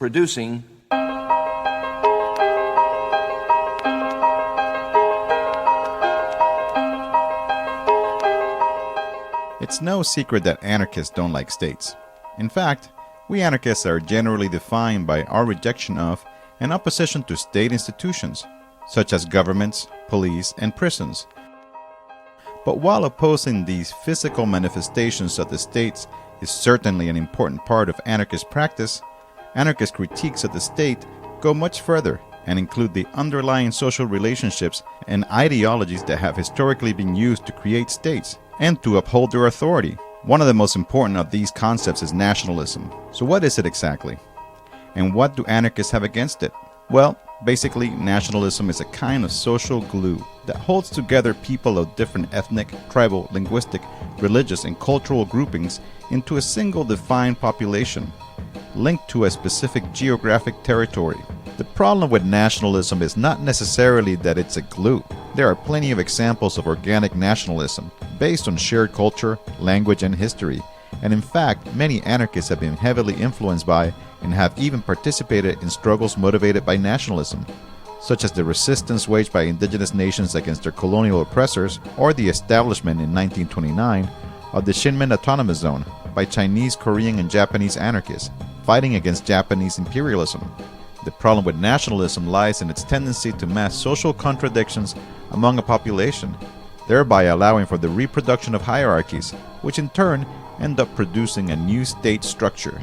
producing It's no secret that anarchists don't like states. In fact, we anarchists are generally defined by our rejection of and opposition to state institutions, such as governments, police, and prisons. But while opposing these physical manifestations of the states is certainly an important part of anarchist practice, anarchist critiques of the state go much further and include the underlying social relationships and ideologies that have historically been used to create states and to uphold their authority. One of the most important of these concepts is nationalism. So what is it exactly? And what do anarchists have against it? Well, basically, nationalism is a kind of social glue that holds together people of different ethnic, tribal, linguistic, religious, and cultural groupings into a single defined population, linked to a specific geographic territory. The problem with nationalism is not necessarily that it's a glue. There are plenty of examples of organic nationalism, based on shared culture, language, and history, and in fact, many anarchists have been heavily influenced by and have even participated in struggles motivated by nationalism, such as the resistance waged by indigenous nations against their colonial oppressors, or the establishment in 1929 of the Shinmen Autonomous Zone by Chinese, Korean, and Japanese anarchists fighting against Japanese imperialism. The problem with nationalism lies in its tendency to mask social contradictions among a population, thereby allowing for the reproduction of hierarchies, which in turn end up producing a new state structure,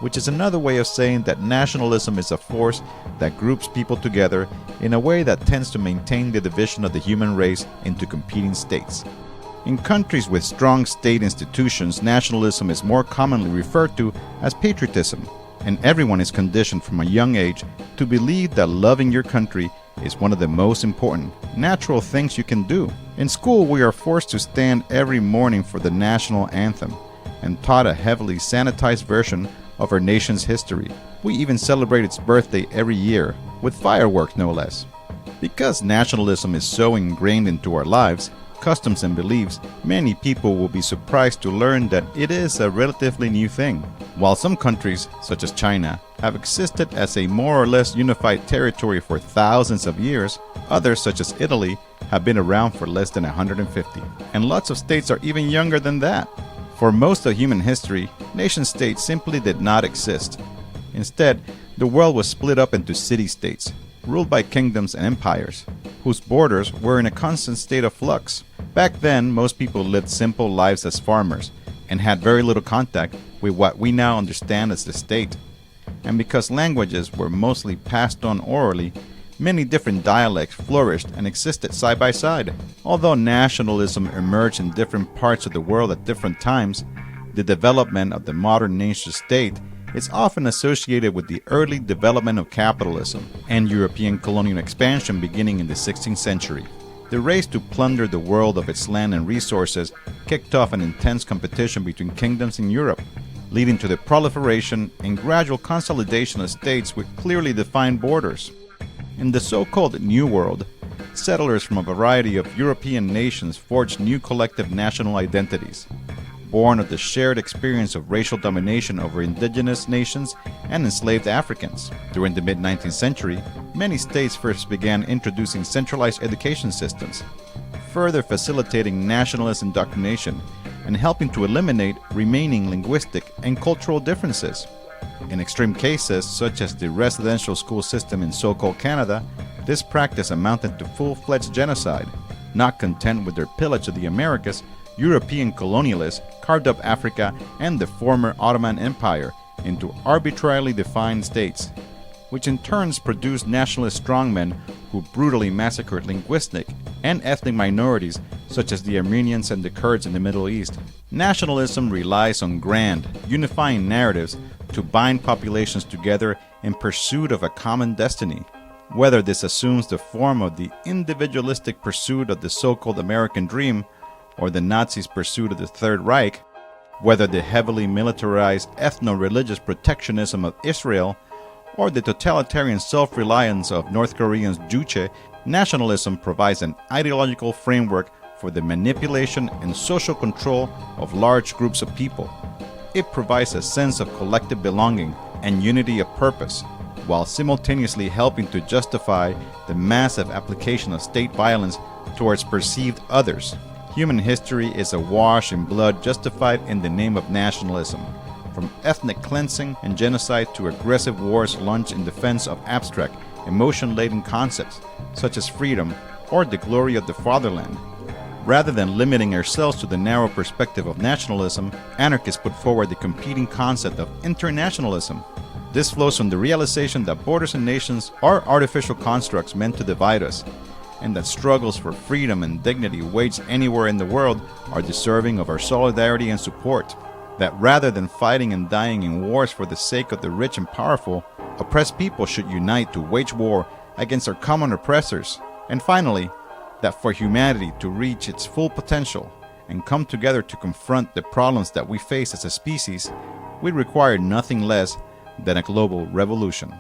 which is another way of saying that nationalism is a force that groups people together in a way that tends to maintain the division of the human race into competing states. In countries with strong state institutions, nationalism is more commonly referred to as patriotism, and everyone is conditioned from a young age to believe that loving your country is one of the most important, natural things you can do. In school, we are forced to stand every morning for the national anthem and taught a heavily sanitized version of our nation's history. We even celebrate its birthday every year, with fireworks no less. Because nationalism is so ingrained into our lives, customs, and beliefs, many people will be surprised to learn that it is a relatively new thing. While some countries, such as China, have existed as a more or less unified territory for thousands of years, others, such as Italy, have been around for less than 150. And lots of states are even younger than that. For most of human history, nation-states simply did not exist. Instead, the world was split up into city-states, ruled by kingdoms and empires, whose borders were in a constant state of flux. Back then, most people lived simple lives as farmers and had very little contact with what we now understand as the state. And because languages were mostly passed on orally, many different dialects flourished and existed side by side. Although nationalism emerged in different parts of the world at different times, the development of the modern nation-state is often associated with the early development of capitalism and European colonial expansion beginning in the 16th century. The race to plunder the world of its land and resources kicked off an intense competition between kingdoms in Europe, leading to the proliferation and gradual consolidation of states with clearly defined borders. In the so-called New World, settlers from a variety of European nations forged new collective national identities, born of the shared experience of racial domination over indigenous nations and enslaved Africans. During the mid-19th century, many states first began introducing centralized education systems, further facilitating nationalist indoctrination and helping to eliminate remaining linguistic and cultural differences. In extreme cases, such as the residential school system in so-called Canada, this practice amounted to full-fledged genocide. Not content with their pillage of the Americas, European colonialists carved up Africa and the former Ottoman Empire into arbitrarily defined states, which in turn produced nationalist strongmen who brutally massacred linguistic and ethnic minorities such as the Armenians and the Kurds in the Middle East. Nationalism relies on grand, unifying narratives to bind populations together in pursuit of a common destiny. Whether this assumes the form of the individualistic pursuit of the so-called American dream or the Nazis' pursuit of the Third Reich, whether the heavily militarized ethno-religious protectionism of Israel or the totalitarian self-reliance of North Koreans' Juche, nationalism provides an ideological framework for the manipulation and social control of large groups of people. It provides a sense of collective belonging and unity of purpose, while simultaneously helping to justify the massive application of state violence towards perceived others. Human history is awash in blood justified in the name of nationalism, from ethnic cleansing and genocide to aggressive wars launched in defense of abstract, emotion-laden concepts such as freedom or the glory of the fatherland. Rather than limiting ourselves to the narrow perspective of nationalism, anarchists put forward the competing concept of internationalism. This flows from the realization that borders and nations are artificial constructs meant to divide us, and that struggles for freedom and dignity waged anywhere in the world are deserving of our solidarity and support. That rather than fighting and dying in wars for the sake of the rich and powerful, oppressed people should unite to wage war against our common oppressors. And finally, that for humanity to reach its full potential and come together to confront the problems that we face as a species, we require nothing less than a global revolution.